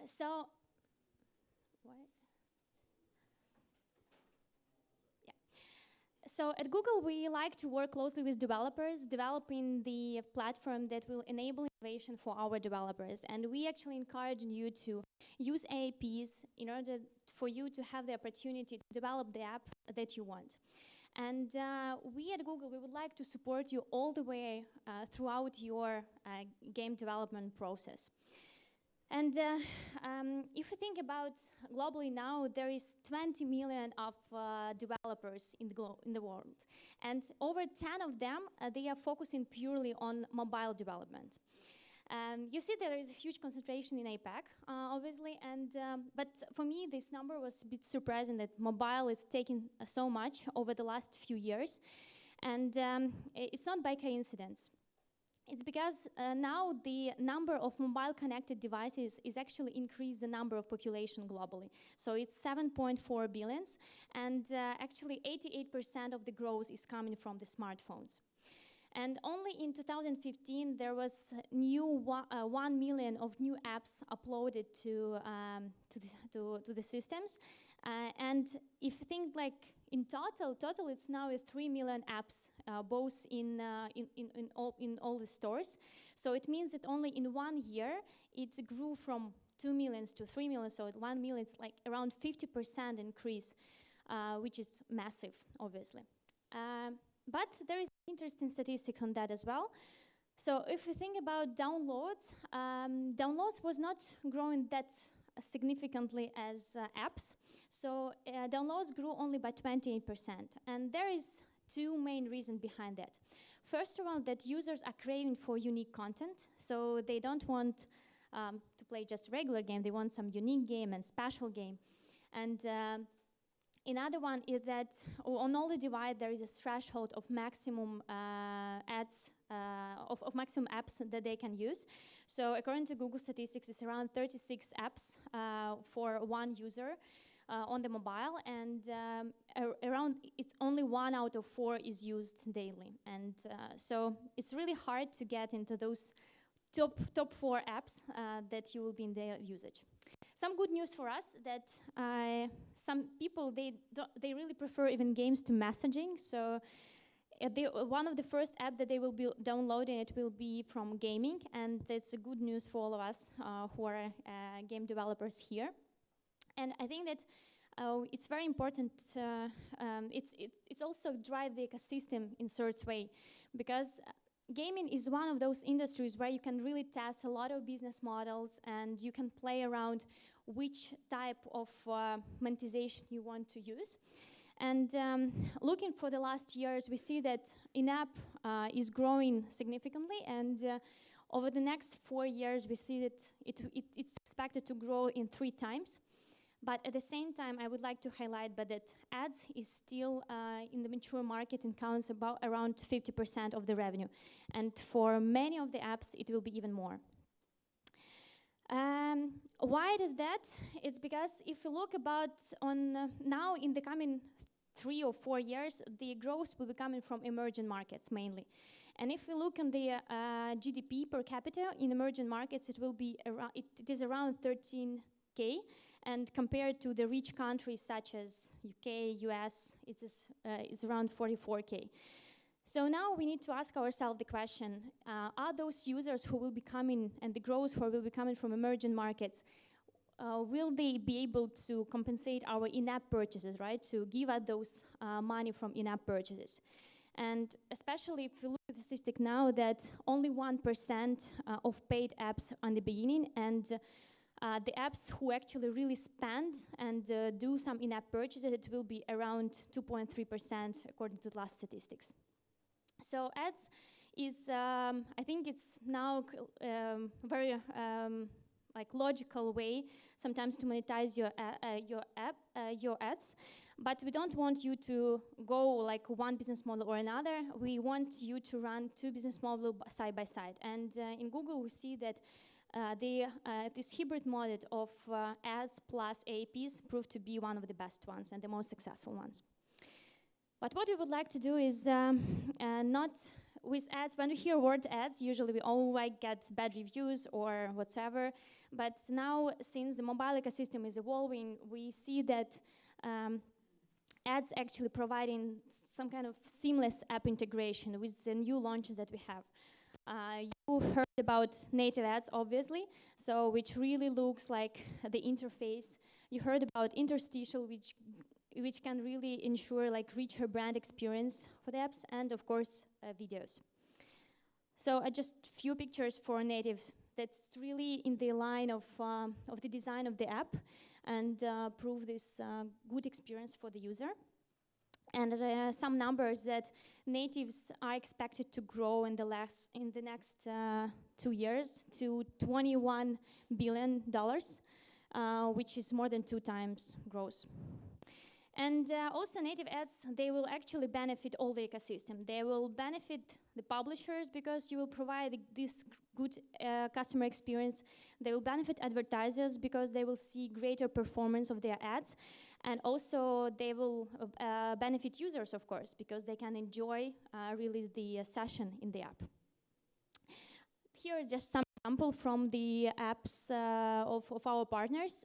So, what? Yeah. So at Google, we like to work closely with developers, developing the platform that will enable innovation for our developers. And we actually encourage you to use APIs in order for you to have the opportunity to develop the app that you want. And we at Google, we would like to support you all the way throughout your game development process. And if you think about globally now, there is 20 million of developers in the world. And over 10 of them, they are focusing purely on mobile development. You see there is a huge concentration in APAC, obviously, and but for me this number was a bit surprising that mobile is taking so much over the last few years, and it's not by coincidence. It's because now the number of mobile connected devices is actually increased the number of population globally. So it's 7.4 billions, and actually 88% of the growth is coming from the smartphones. And only in 2015, there was 1 million of new apps uploaded to the systems. And if you think like in total it's now 3 million apps, both in all the stores. So it means that only in 1 year, it grew from 2 million to 3 million. So at 1 million, it's like around 50% increase, which is massive, obviously. But there is interesting statistics on that as well. So if you think about downloads, downloads was not growing that significantly as apps. So downloads grew only by 28%. And there is two main reasons behind that. First of all, that users are craving for unique content. So they don't want to play just a regular game. They want some unique game and special game. And another one is that on all the device there is a threshold of maximum of maximum apps that they can use. So according to Google statistics, it's around 36 apps for one user on the mobile, and around it's only 1 out of 4 is used daily. And so it's really hard to get into those top 4 apps that you will be in their usage. Some good news for us that some people, they really prefer even games to messaging. So one of the first app that they will be downloading, it will be from gaming, and that's a good news for all of us who are game developers here. And I think that it's very important. It's also drive the ecosystem in such way, because gaming is one of those industries where you can really test a lot of business models, and you can play around which type of monetization you want to use. And looking for the last years, we see that in-app is growing significantly, and over the next 4 years, we see that it's expected to grow in 3 times. But at the same time, I would like to highlight that ads is still in the mature market and counts about around 50% of the revenue. And for many of the apps, it will be even more. Why is that? It's because if you look about on now in the coming 3 or 4 years, the growth will be coming from emerging markets mainly. And if we look on the GDP per capita in emerging markets, it will be around, it is around 13K. And compared to the rich countries such as UK, US, it's around 44K. So now we need to ask ourselves the question, are those users who will be coming and the growth who will be coming from emerging markets, will they be able to compensate our in-app purchases, right? To give us those money from in-app purchases. And especially if you look at the statistic now that only 1% of paid apps on the beginning, and the apps who actually really spend and do some in-app purchases, it will be around 2.3% according to the last statistics. So ads is, I think it's now very like logical way sometimes to monetize your ads, but we don't want you to go like one business model or another. We want you to run 2 business models side by side. And in Google, we see that this hybrid model of ads plus APIs proved to be one of the best ones and the most successful ones. But what we would like to do is not with ads. When we hear word ads, usually we all like get bad reviews or whatever. But now, since the mobile ecosystem is evolving, we see that ads actually providing some kind of seamless app integration with the new launches that we have. You've heard about native ads, obviously, so which really looks like the interface. You heard about interstitial, which can really ensure like richer brand experience for the apps, and of course videos. So just few pictures for native. That's really in the line of the design of the app, and prove this good experience for the user. And some numbers that natives are expected to grow in the next 2 years to $21 billion, which is more than 2 times growth. And also native ads, they will actually benefit all the ecosystem. They will benefit the publishers because you will provide this good customer experience. They will benefit advertisers because they will see greater performance of their ads. And also they will benefit users, of course, because they can enjoy really the session in the app. Here is just some example from the apps of our partners.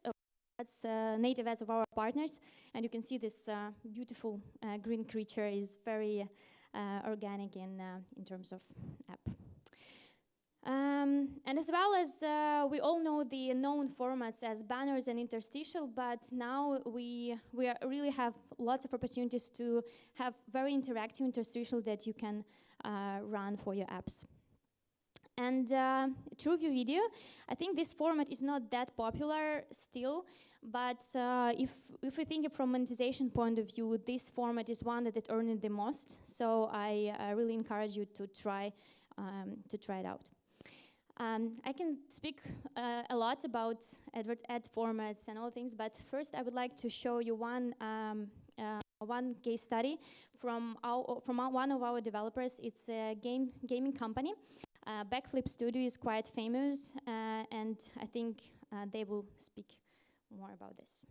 That's native ads of our partners, and you can see this beautiful green creature is very organic in terms of app. And as well as we all know the known formats as banners and interstitial, but now we really have lots of opportunities to have very interactive interstitial that you can run for your apps. And TrueView video, I think this format is not that popular still, but if we think from monetization point of view, this format is one that earned the most. So I really encourage you to try it out. I can speak a lot about ad formats and all things, but first I would like to show you one case study from one of our developers. It's a gaming company. Backflip Studios is quite famous, and I think they will speak more about this.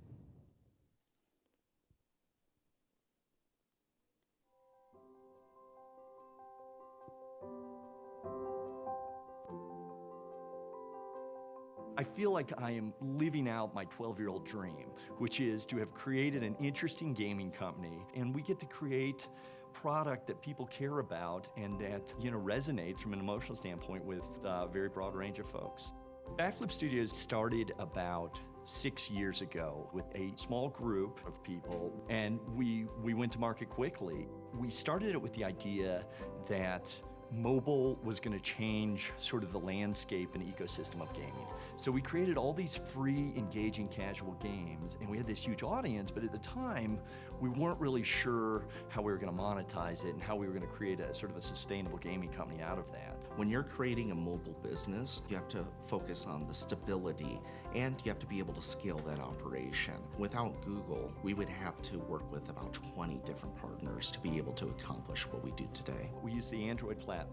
I feel like I am living out my 12-year-old dream, which is to have created an interesting gaming company, and we get to create product that people care about and that resonates from an emotional standpoint with a very broad range of folks. Backflip Studios started about 6 years ago with a small group of people, and we went to market quickly. We started it with the idea that mobile was going to change sort of the landscape and ecosystem of gaming. So we created all these free, engaging, casual games, and we had this huge audience, but at the time, we weren't really sure how we were going to monetize it and how we were going to create a sort of a sustainable gaming company out of that. When you're creating a mobile business, you have to focus on the stability, and you have to be able to scale that operation. Without Google, we would have to work with about 20 different partners to be able to accomplish what we do today. We use the Android platform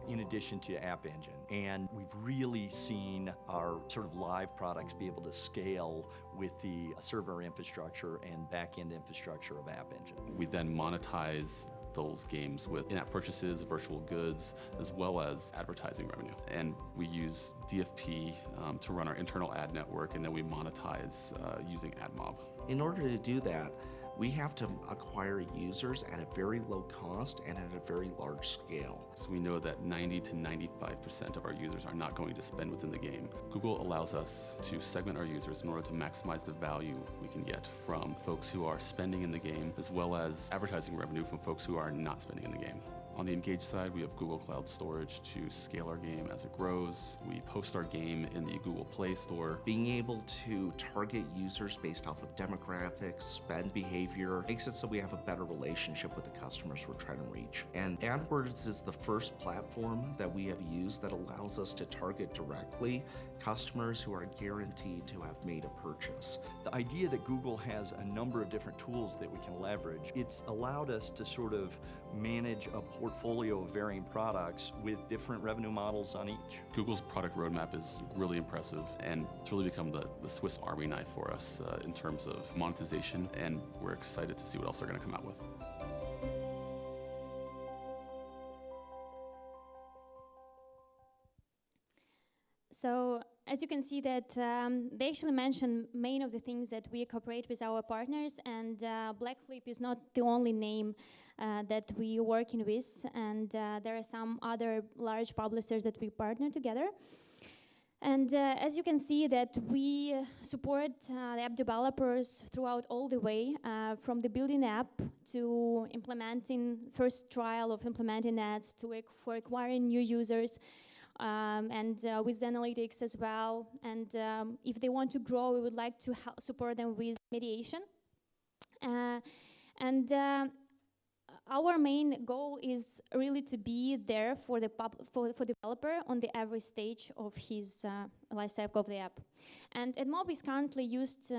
in addition to App Engine, and we've really seen our sort of live products be able to scale with the server infrastructure and back-end infrastructure of App Engine. We then monetize those games with in-app purchases, virtual goods, as well as advertising revenue. And we use DFP to run our internal ad network, and then we monetize using AdMob. In order to do that, we have to acquire users at a very low cost and at a very large scale. So we know that 90 to 95% of our users are not going to spend within the game. Google allows us to segment our users in order to maximize the value we can get from folks who are spending in the game, as well as advertising revenue from folks who are not spending in the game. On the Engage side, we have Google Cloud Storage to scale our game as it grows. We post our game in the Google Play Store. Being able to target users based off of demographics, spend behavior, makes it so we have a better relationship with the customers we're trying to reach. And AdWords is the first platform that we have used that allows us to target directly customers who are guaranteed to have made a purchase. The idea that Google has a number of different tools that we can leverage, it's allowed us to sort of manage a portfolio of varying products with different revenue models on each. Google's product roadmap is really impressive, and it's really become the Swiss Army knife for us in terms of monetization, and we're excited to see what else they're going to come out with. So as you can see that they actually mention many of the things that we cooperate with our partners, and Backflip is not the only name that we working with, and there are some other large publishers that we partner together. And as you can see that we support the app developers throughout all the way, from the building app to implementing first trial of implementing ads to for acquiring new users, and with analytics as well. And if they want to grow, we would like to support them with mediation. Our main goal is really to be there for the developer on the every stage of his life cycle of the app. And AdMob is currently used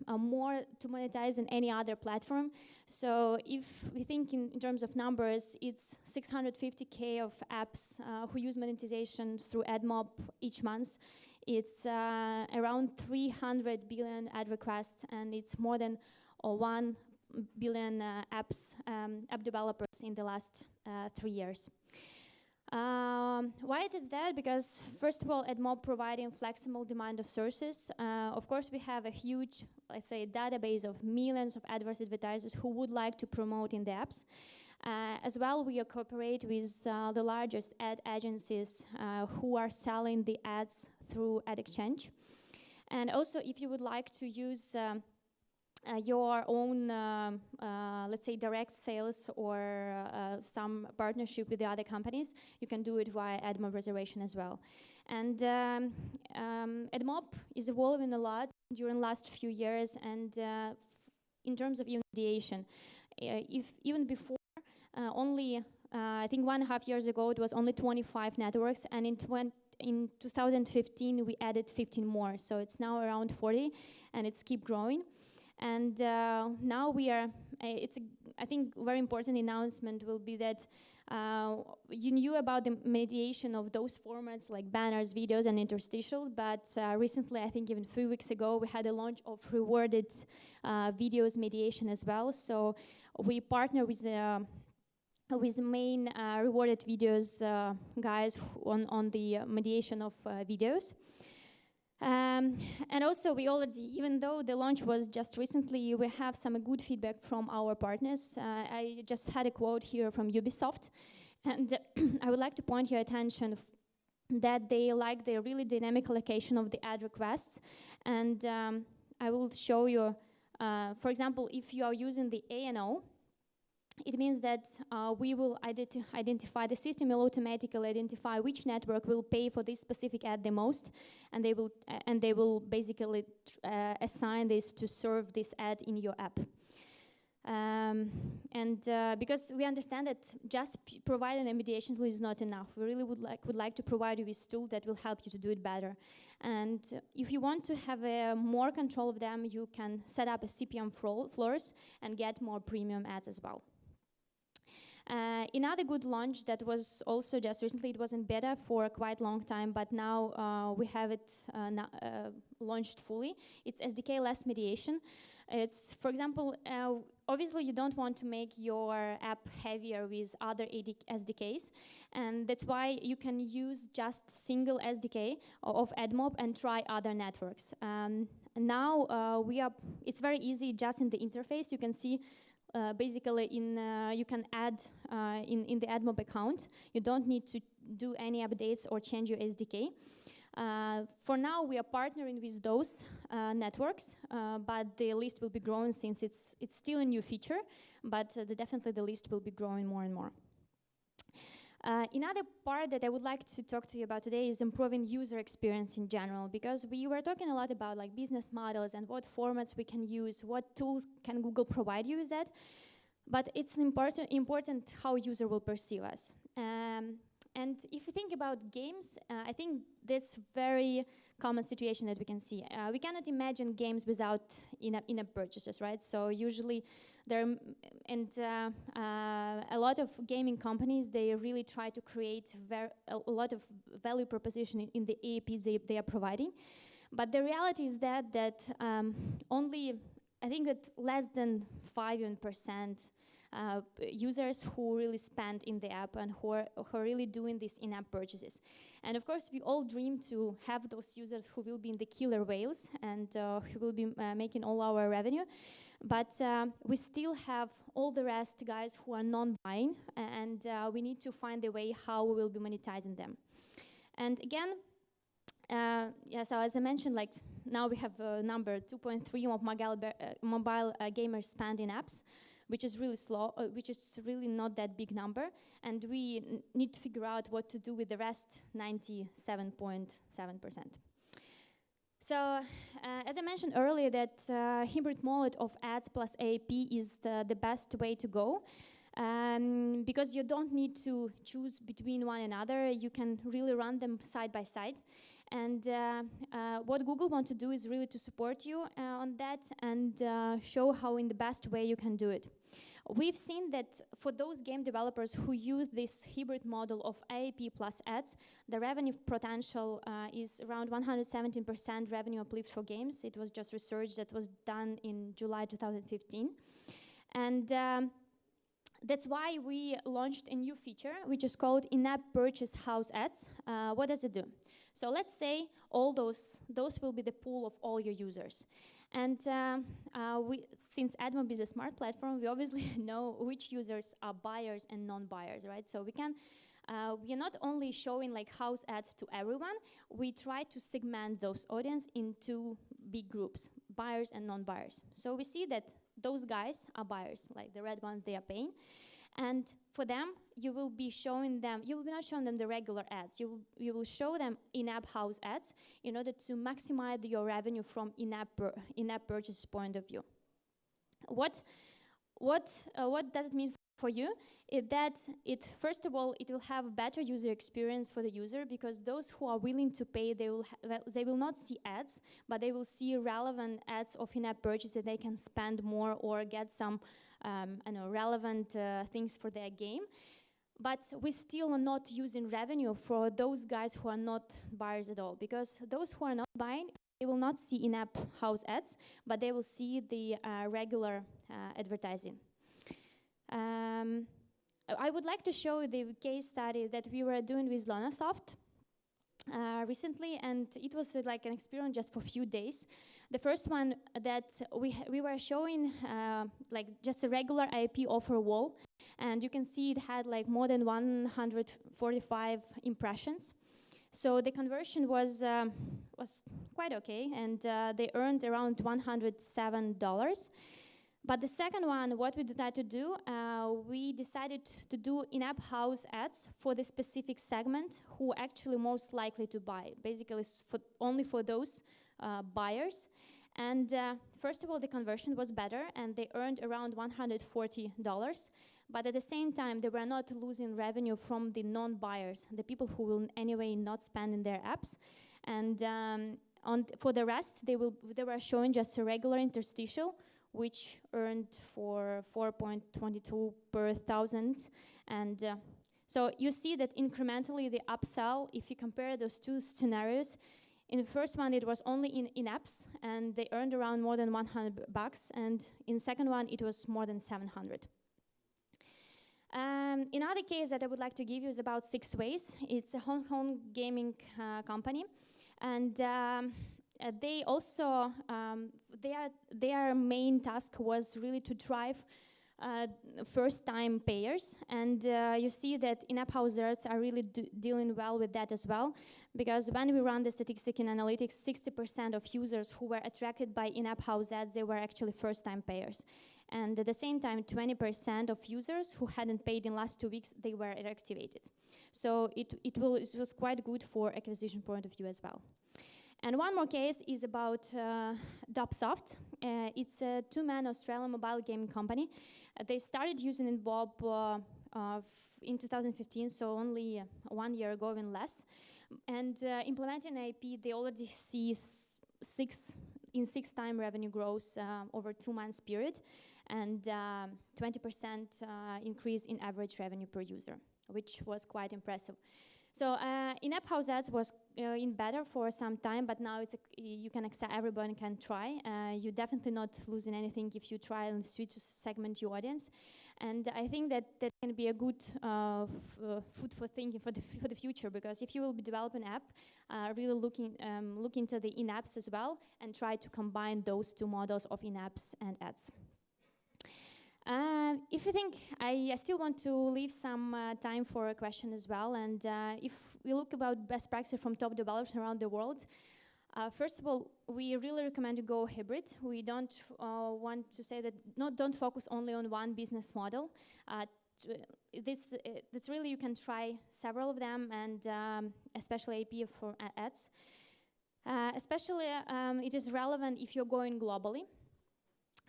more to monetize than any other platform. So if we think in terms of numbers, it's 650K of apps who use monetization through AdMob each month. It's around 300 billion ad requests, and it's more than 1 billion app developers in the last 3 years. Why it is that? Because first of all, AdMob providing flexible demand of sources. Of course, we have a huge, let's say, database of millions of advertisers who would like to promote in the apps. As well, we cooperate with the largest ad agencies who are selling the ads through Ad Exchange. And also, if you would like to use your own, let's say, direct sales or some partnership with the other companies, you can do it via AdMob reservation as well. And AdMob is evolving a lot during the last few years, and in terms of mediation, even before, only, I think 1.5 years ago, it was only 25 networks, and in 2015, we added 15 more, so it's now around 40, and it's keep growing. And now we are, I think very important announcement will be that you knew about the mediation of those formats like banners, videos, and interstitial, but recently, I think even 3 weeks ago, we had a launch of rewarded videos mediation as well. So we partner with the main rewarded videos guys on the mediation of videos. And also, we already, even though the launch was just recently, we have some good feedback from our partners. I just had a quote here from Ubisoft, and I would like to point your attention that they like the really dynamic allocation of the ad requests. And I will show you, for example, if you are using the A&O, it means that we will identify, the system will automatically identify which network will pay for this specific ad the most, and they will basically assign this to serve this ad in your app. Because we understand that just providing a mediation tool is not enough, we really would like to provide you with a tool that will help you to do it better. And if you want to have more control of them, you can set up a CPM floors and get more premium ads as well. Another good launch that was also just recently, it was in beta for a quite long time, but now we have it launched fully. It's SDK-less mediation. It's, for example, obviously you don't want to make your app heavier with other SDKs, and that's why you can use just single SDK of AdMob and try other networks. Now it's very easy just in the interface. You can see basically you can add in the AdMob account. You don't need to do any updates or change your SDK. For now, we are partnering with those networks, but the list will be growing since it's still a new feature, but definitely the list will be growing more and more. Another part that I would like to talk to you about today is improving user experience in general, because we were talking a lot about like business models and what formats we can use, what tools can Google provide you with that, but it's important how user will perceive us. And if you think about games, I think that's very common situation that we can see. We cannot imagine games without in-app purchases, right? So usually there, a lot of gaming companies, they really try to create a lot of value proposition in the APIs they are providing. But the reality is that only, I think that less than 5% users who really spend in the app and who are really doing these in-app purchases. And of course, we all dream to have those users who will be in the killer whales and who will be making all our revenue. But we still have all the rest guys who are non-buying, and we need to find a way how we will be monetizing them. And again, yeah, so as I mentioned, like now we have a number 2.3 of mobile gamers spend in apps, which is really slow, which is really not that big number, and we need to figure out what to do with the rest 97.7%. So, as I mentioned earlier, that hybrid model of ads plus AAP is the best way to go, because you don't need to choose between one another. You can really run them side by side. And what Google wants to do is really to support you on that and show how in the best way you can do it. We've seen that for those game developers who use this hybrid model of AAP plus ads, the revenue potential is around 117% revenue uplift for games. It was just research that was done in July 2015. And that's why we launched a new feature, which is called in-app purchase house ads. What does it do? So let's say all those will be the pool of all your users. And since AdMob is a smart platform, we obviously know which users are buyers and non-buyers, right? So we are not only showing like house ads to everyone, we try to segment those audience into big groups, buyers and non-buyers. So we see that those guys are buyers, like the red ones, they are paying. And for them, you will be showing them, you will be not showing them the regular ads. You will show them in-app house ads in order to maximize your revenue from in-app purchase point of view. What does it mean for you? First of all, it will have better user experience for the user, because those who are willing to pay, they will not see ads, but they will see relevant ads of in-app purchase that they can spend more or get some relevant things for their game. But we still are not using revenue for those guys who are not buyers at all, because those who are not buying, they will not see in-app house ads, but they will see the regular advertising. I would like to show the case study that we were doing with Lonasoft recently, and it was like an experience just for a few days. The first one that we were showing like just a regular IP offer wall, and you can see it had like more than 145 impressions. So the conversion was quite okay, and they earned around $107. But the second one, what we decided to do, we decided to do in-app house ads for the specific segment who actually most likely to buy, basically only for those buyers. And first of all, the conversion was better, and they earned around $140. But at the same time, they were not losing revenue from the non-buyers, the people who will anyway not spend in their apps. And for the rest, they were showing just a regular interstitial, which earned for 4.22 per thousand. And so you see that incrementally the upsell, if you compare those two scenarios, in the first one it was only in apps, and they earned around more than $100, and in the second one it was more than 700. Another case that I would like to give you is about 6ways. It's a Hong Kong gaming company, and they also, their main task was really to drive first-time payers, and you see that in-app house ads are really dealing well with that as well, because when we run the statistic in analytics, 60% of users who were attracted by in-app house ads, they were actually first-time payers. And at the same time, 20% of users who hadn't paid in last 2 weeks, they were reactivated. So it was quite good for acquisition point of view as well. And one more case is about Dopsoft. It's a two-man Australian mobile gaming company. They started using AdMob in 2015, so only 1 year ago and less. And implementing AP, they already see 6x revenue growth over 2 months period, and 20% increase in average revenue per user, which was quite impressive. So in-app house ads was in beta for some time, but now you can accept, everyone can try. You're definitely not losing anything if you try and switch to segment your audience. And I think that can be a good food for thinking for the future, because if you will be developing an app, really look into the in-apps as well and try to combine those two models of in-apps and ads. If you think, I still want to leave some time for a question as well, and if we look about best practice from top developers around the world, first of all, we really recommend to go hybrid. We don't want to say that, don't focus only on one business model. That's really, you can try several of them, and especially AP for ads. Especially, it is relevant if you're going globally.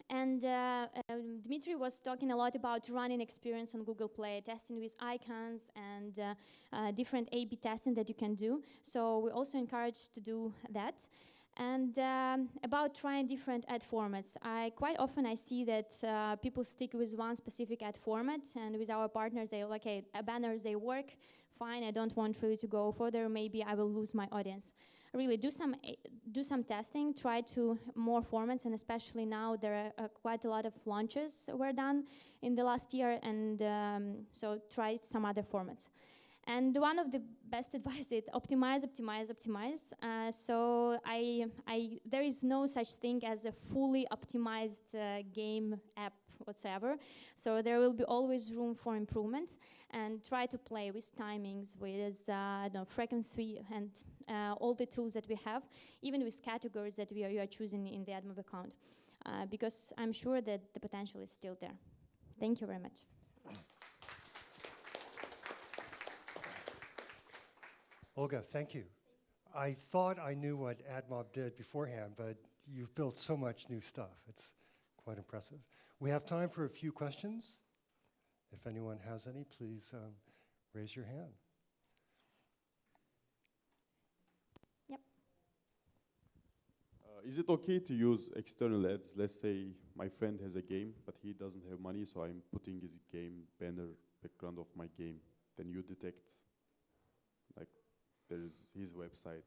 And Dmitry was talking a lot about running experience on Google Play, testing with icons and different A/B testing that you can do. So we also encourage to do that. And about trying different ad formats, quite often I see that people stick with one specific ad format, and with our partners, they're like, okay, banners, they work fine, I don't want really to go further, maybe I will lose my audience. Really do some testing, try to more formats, and especially now there are quite a lot of launches were done in the last year, and so try some other formats. And one of the best advice is optimize, optimize, optimize. So there is no such thing as a fully optimized game app whatsoever. So there will be always room for improvement, and try to play with timings, with frequency, and all the tools that we have, even with categories that you are choosing in the AdMob account, because I'm sure that the potential is still there. Thank you very much. Olga, thank you. I thought I knew what AdMob did beforehand, but you've built so much new stuff. It's quite impressive. We have time for a few questions. If anyone has any, please raise your hand. Yep. Is it okay to use external ads? Let's say my friend has a game, but he doesn't have money, so I'm putting his game banner background of my game. Then you detect, like, there's his website.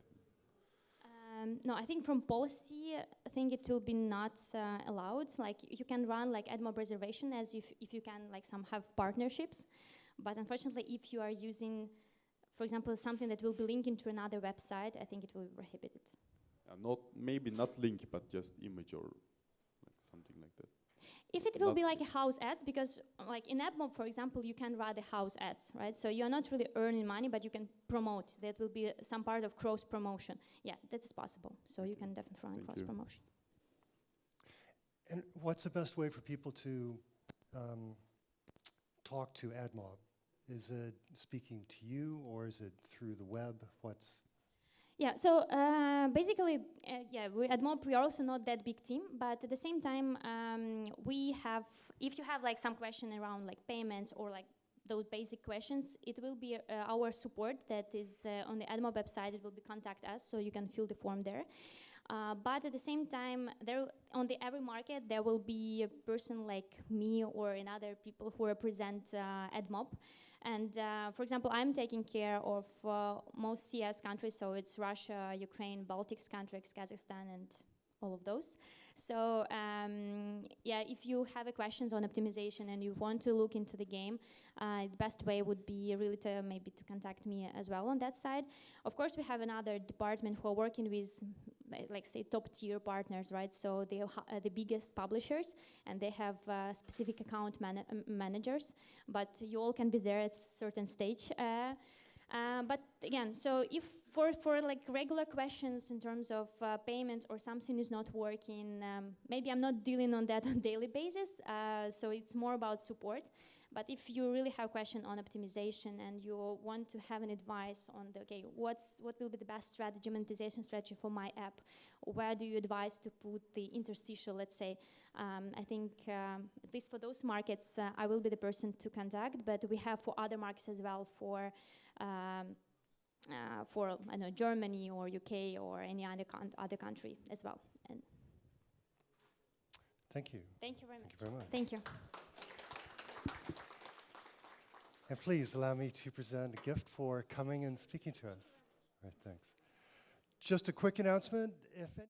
No, I think from policy, I think it will be not allowed. Like, you can run like AdMob reservation as if you can like some have partnerships, but unfortunately, if you are using, for example, something that will be linking to another website, I think it will be prohibited. Maybe not link, but just image or like something like that. If it will be like a house ads, because like in AdMob, for example, you can run the house ads, right? So you're not really earning money, but you can promote. That will be some part of cross promotion. Yeah, that is possible. So you can definitely run cross promotion. And what's the best way for people to talk to AdMob? Is it speaking to you, or is it through the web? Yeah, so basically, we AdMob, we are also not that big team, but at the same time, we have, if you have like some question around like payments or like those basic questions, it will be our support that is on the AdMob website. It will be contact us, so you can fill the form there. But at the same time, on every market, there will be a person like me or another people who represent AdMob. And for example, I'm taking care of most CS countries, so it's Russia, Ukraine, Baltics countries, Kazakhstan, and all of those. So yeah, if you have questions on optimization and you want to look into the game, the best way would be really to maybe to contact me as well on that side. Of course, we have another department who are working with, like say, top tier partners, right? So they are the biggest publishers, and they have specific account managers, but you all can be there at a certain stage. But again, so if for like regular questions in terms of payments or something is not working, maybe I'm not dealing on that on a daily basis, so it's more about support. But if you really have a question on optimization and you want to have an advice on what will be the best strategy, monetization strategy for my app, where do you advise to put the interstitial, let's say, I think at least for those markets, I will be the person to contact, but we have for other markets as well, for I know, Germany or UK or any other country as well. And thank you. Thank you very much. Thank you very much. Thank you. And please allow me to present a gift for coming and speaking to us. All right, thanks. Just a quick announcement. If